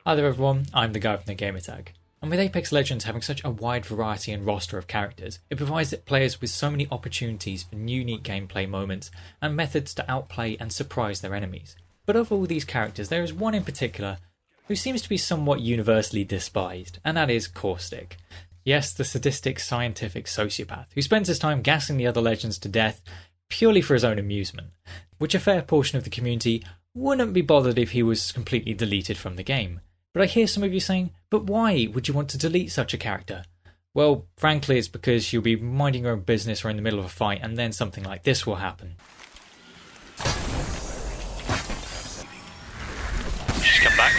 Hi there everyone, I'm the guy from the Gamertag. And with Apex Legends having such a wide variety and roster of characters, it provides players with so many opportunities for unique gameplay moments and methods to outplay and surprise their enemies. But of all these characters, there is one in particular who seems to be somewhat universally despised, and that is Caustic. Yes, the sadistic scientific sociopath who spends his time gassing the other legends to death purely for his own amusement, which a fair portion of the community wouldn't be bothered if he was completely deleted from the game. But I hear some of you saying, but why would you want to delete such a character? Well, frankly, it's because you'll be minding your own business or in the middle of a fight and then something like this will happen. She's come back.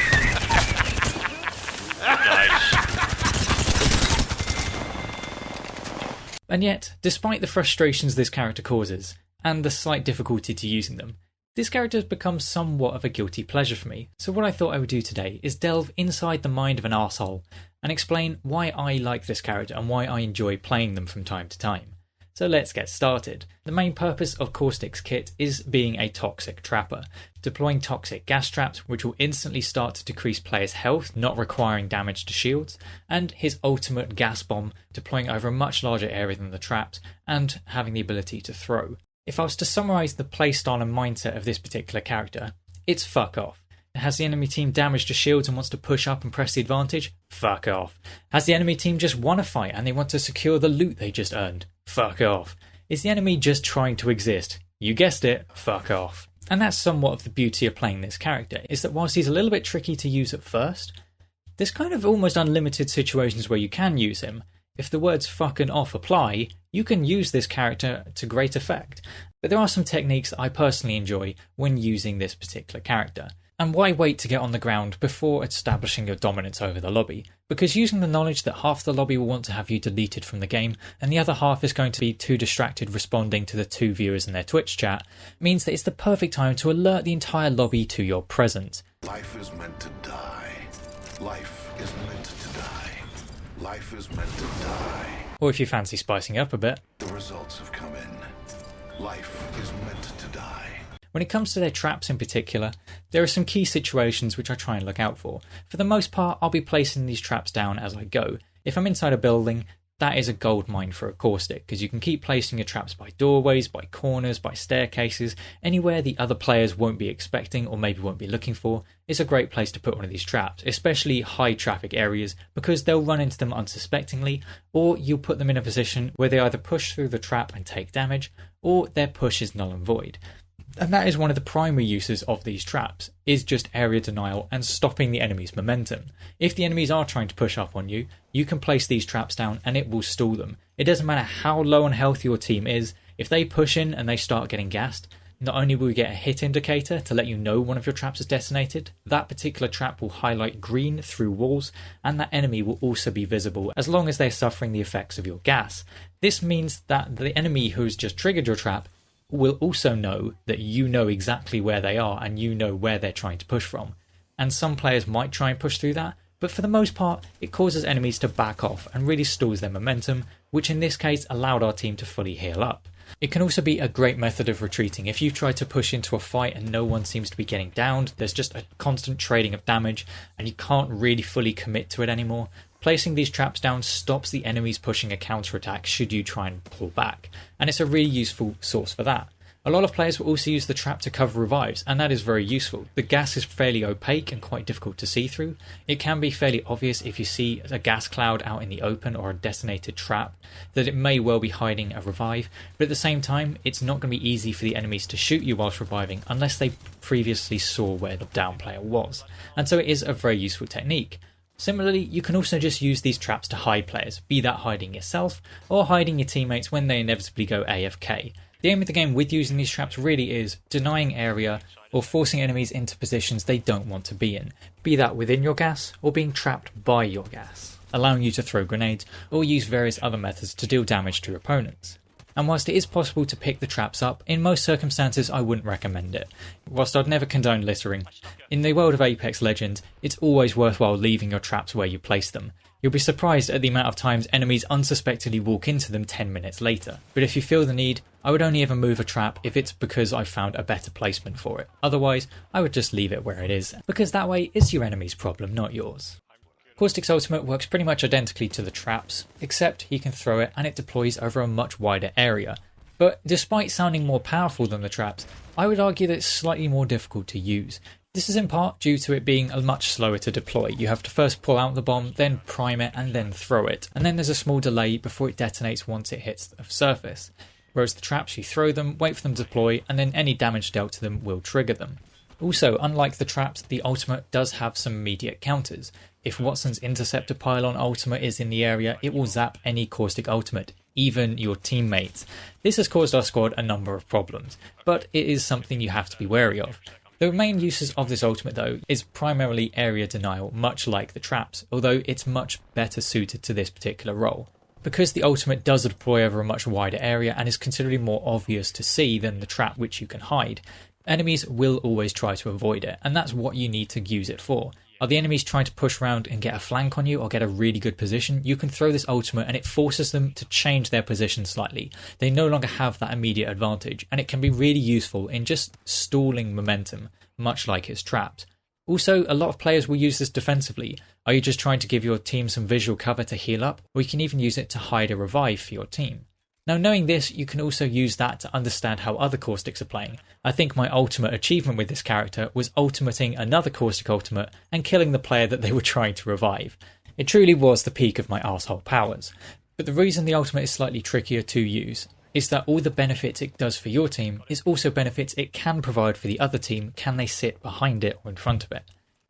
Nice. And yet, despite the frustrations this character causes, and the slight difficulty to using them, this character has become somewhat of a guilty pleasure for me, so what I thought I would do today is delve inside the mind of an arsehole and explain why I like this character and why I enjoy playing them from time to time. So let's get started. The main purpose of Caustic's kit is being a toxic trapper, deploying toxic gas traps which will instantly start to decrease players' health, not requiring damage to shields, and his ultimate gas bomb deploying over a much larger area than the traps and having the ability to throw. If I was to summarise the playstyle and mindset of this particular character, it's fuck off. Has the enemy team damaged to shields and wants to push up and press the advantage? Fuck off. Has the enemy team just won a fight and they want to secure the loot they just earned? Fuck off. Is the enemy just trying to exist? You guessed it, fuck off. And that's somewhat of the beauty of playing this character, is that whilst he's a little bit tricky to use at first, there's kind of almost unlimited situations where you can use him. If the words fucking off apply, you can use this character to great effect. But there are some techniques that I personally enjoy when using this particular character. And why wait to get on the ground before establishing your dominance over the lobby? Because using the knowledge that half the lobby will want to have you deleted from the game and the other half is going to be too distracted responding to the two viewers in their Twitch chat means that it's the perfect time to alert the entire lobby to your presence. Life is meant to die. Life is meant to die. Life is meant to die. Or if you fancy spicing up a bit, The results have come in. Life is meant to die. when it comes to their traps in particular, there are some key situations which I try and look out for. For the most part, I'll be placing these traps down as I go. If I'm inside a building, that is a gold mine for a Caustic, because you can keep placing your traps by doorways, by corners, by staircases, anywhere the other players won't be expecting or maybe won't be looking for is a great place to put one of these traps, especially high traffic areas, because they'll run into them unsuspectingly, or you'll put them in a position where they either push through the trap and take damage, or their push is null and void. And that is one of the primary uses of these traps, is just area denial and stopping the enemy's momentum. If the enemies are trying to push up on you, you can place these traps down and it will stall them. It doesn't matter how low on health your team is, if they push in and they start getting gassed, not only will you get a hit indicator to let you know one of your traps is detonated, that particular trap will highlight green through walls, and that enemy will also be visible as long as they're suffering the effects of your gas. This means that the enemy who's just triggered your trap will also know that you know exactly where they are and you know where they're trying to push from. And some players might try and push through that, but for the most part it causes enemies to back off and really stalls their momentum, which in this case allowed our team to fully heal up. It can also be a great method of retreating. If you try to push into a fight and no one seems to be getting downed, there's just a constant trading of damage and you can't really fully commit to it anymore, placing these traps down stops the enemies pushing a counterattack should you try and pull back, and it's a really useful source for that. A lot of players will also use the trap to cover revives, and that is very useful. The gas is fairly opaque and quite difficult to see through. It can be fairly obvious if you see a gas cloud out in the open or a detonated trap that it may well be hiding a revive, but at the same time it's not going to be easy for the enemies to shoot you whilst reviving unless they previously saw where the down player was, and so it is a very useful technique. Similarly, you can also just use these traps to hide players, be that hiding yourself or hiding your teammates when they inevitably go AFK. The aim of the game with using these traps really is denying area or forcing enemies into positions they don't want to be in, be that within your gas or being trapped by your gas, allowing you to throw grenades or use various other methods to deal damage to your opponents. and whilst it is possible to pick the traps up, in most circumstances I wouldn't recommend it. Whilst I'd never condone littering, in the world of Apex Legends, it's always worthwhile leaving your traps where you place them. You'll be surprised at the amount of times enemies unsuspectedly walk into them 10 minutes later. But if you feel the need, I would only ever move a trap if it's because I've found a better placement for it. Otherwise, I would just leave it where it is, because that way it's your enemy's problem, not yours. Caustic's ultimate works pretty much identically to the traps, except he can throw it and it deploys over a much wider area. But despite sounding more powerful than the traps, I would argue that it's slightly more difficult to use. This is in part due to it being much slower to deploy. You have to first pull out the bomb, then prime it and then throw it, and then there's a small delay before it detonates once it hits the surface. Whereas the traps, you throw them, wait for them to deploy, and then any damage dealt to them will trigger them. Also, unlike the traps, the ultimate does have some immediate counters. If Watson's interceptor pylon ultimate is in the area, it will zap any Caustic ultimate, even your teammates. This has caused our squad a number of problems, but it is something you have to be wary of. The main uses of this ultimate though is primarily area denial, much like the traps, although it's much better suited to this particular role. Because the ultimate does deploy over a much wider area and is considerably more obvious to see than the trap which you can hide, enemies will always try to avoid it, and that's what you need to use it for. Are the enemies trying to push around and get a flank on you or get a really good position? You can throw this ultimate and it forces them to change their position slightly. They no longer have that immediate advantage, and it can be really useful in just stalling momentum, much like its traps. Also, a lot of players will use this defensively. Are you just trying to give your team some visual cover to heal up? Or you can even use it to hide a revive for your team. Now, knowing this, you can also use that to understand how other Caustics are playing. I think my ultimate achievement with this character was ultimating another Caustic ultimate and killing the player that they were trying to revive. It truly was the peak of my arsehole powers. But the reason the ultimate is slightly trickier to use is that all the benefits it does for your team is also benefits it can provide for the other team, can they sit behind it or in front of it.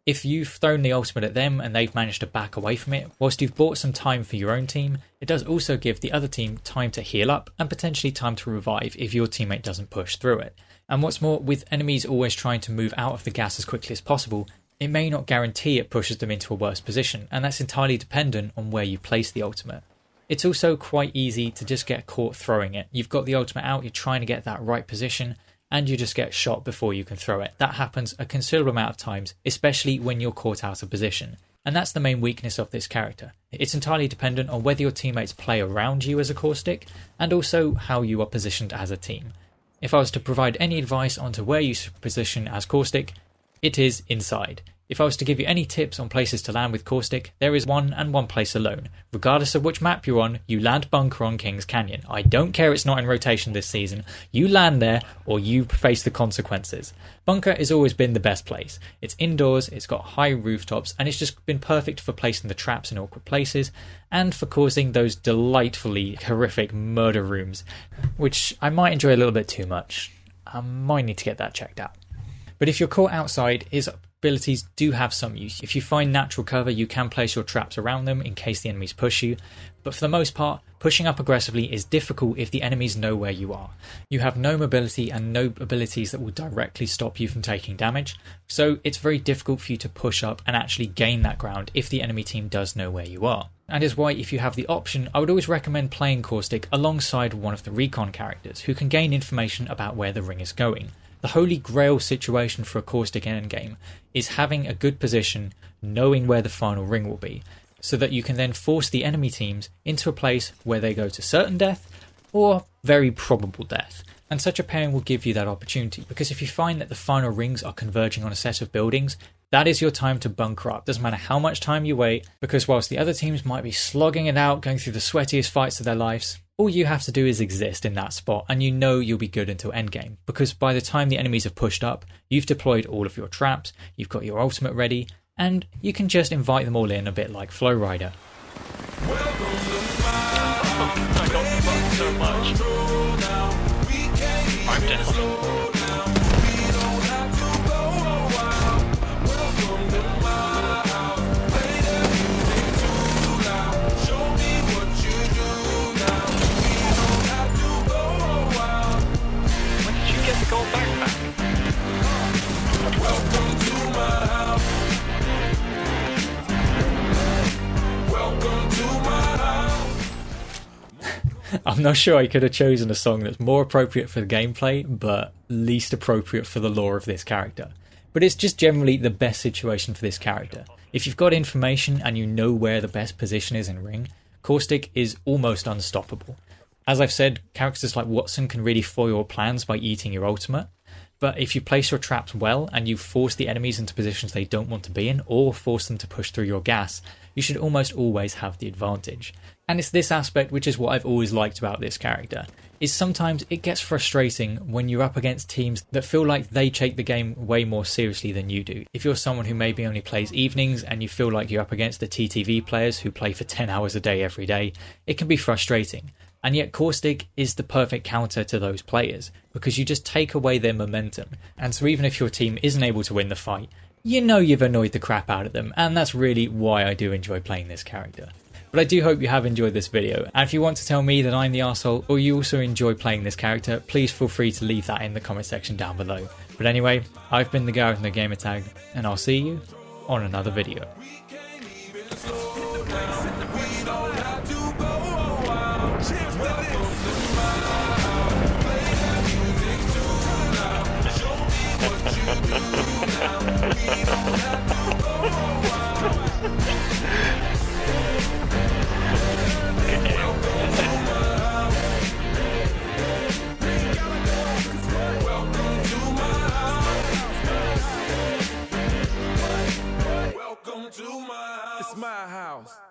If you've thrown the ultimate at them and they've managed to back away from it, whilst you've bought some time for your own team, it does also give the other team time to heal up and potentially time to revive if your teammate doesn't push through it. And what's more, with enemies always trying to move out of the gas as quickly as possible, it may not guarantee it pushes them into a worse position, and that's entirely dependent on where you place the ultimate. It's also quite easy to just get caught throwing it. You've got the ultimate out, you're trying to get that right position, and you just get shot before you can throw it. That happens a considerable amount of times, especially when you're caught out of position. And that's the main weakness of this character. It's entirely dependent on whether your teammates play around you as a Caustic, and also how you are positioned as a team. If I was to provide any advice onto where you should position as Caustic, it is inside. If I was to give you any tips on places to land with Caustic, there is one and one place alone. Regardless of which map you're on, you land Bunker on King's Canyon. I don't care it's not in rotation this season. You land there or you face the consequences. Bunker has always been the best place. It's indoors, it's got high rooftops, and it's just been perfect for placing the traps in awkward places and for causing those delightfully horrific murder rooms, which I might enjoy a little bit too much. I might need to get that checked out. But if you're caught outside, his abilities do have some use. If you find natural cover, you can place your traps around them in case the enemies push you. But for the most part, pushing up aggressively is difficult if the enemies know where you are. You have no mobility and no abilities that will directly stop you from taking damage, so it's very difficult for you to push up and actually gain that ground if the enemy team does know where you are. And is why if you have the option, I would always recommend playing Caustic alongside one of the recon characters who can gain information about where the ring is going. The holy grail situation for a Caustic endgame is having a good position, knowing where the final ring will be, so that you can then force the enemy teams into a place where they go to certain death or very probable death. And such a pairing will give you that opportunity, because if you find that the final rings are converging on a set of buildings, that is your time to bunker up. Doesn't matter how much time you wait, because whilst the other teams might be slogging it out, going through the sweatiest fights of their lives, all you have to do is exist in that spot, and you know you'll be good until endgame, because by the time the enemies have pushed up, you've deployed all of your traps, you've got your ultimate ready, and you can just invite them all in a bit like Flo Rider. I got fucked so much. I'm dead. Gold backpack. Welcome to my house. Welcome to my house. I'm not sure I could have chosen a song that's more appropriate for the gameplay, but least appropriate for the lore of this character. But it's just generally the best situation for this character. If you've got information and you know where the best position is in ring, Caustic is almost unstoppable. As I've said, characters like Watson can really foil your plans by eating your ultimate, but if you place your traps well and you force the enemies into positions they don't want to be in, or force them to push through your gas, you should almost always have the advantage. And it's this aspect which is what I've always liked about this character, is sometimes it gets frustrating when you're up against teams that feel like they take the game way more seriously than you do. If you're someone who maybe only plays evenings and you feel like you're up against the TTV players who play for 10 hours a day every day, it can be frustrating. And yet Caustic is the perfect counter to those players, because you just take away their momentum. And so even if your team isn't able to win the fight, you know you've annoyed the crap out of them, and that's really why I do enjoy playing this character. But I do hope you have enjoyed this video, and if you want to tell me that I'm the arsehole or you also enjoy playing this character, please feel free to leave that in the comment section down below. But anyway, I've been the guy with no gamer tag, and I'll see you on another video. It's my house.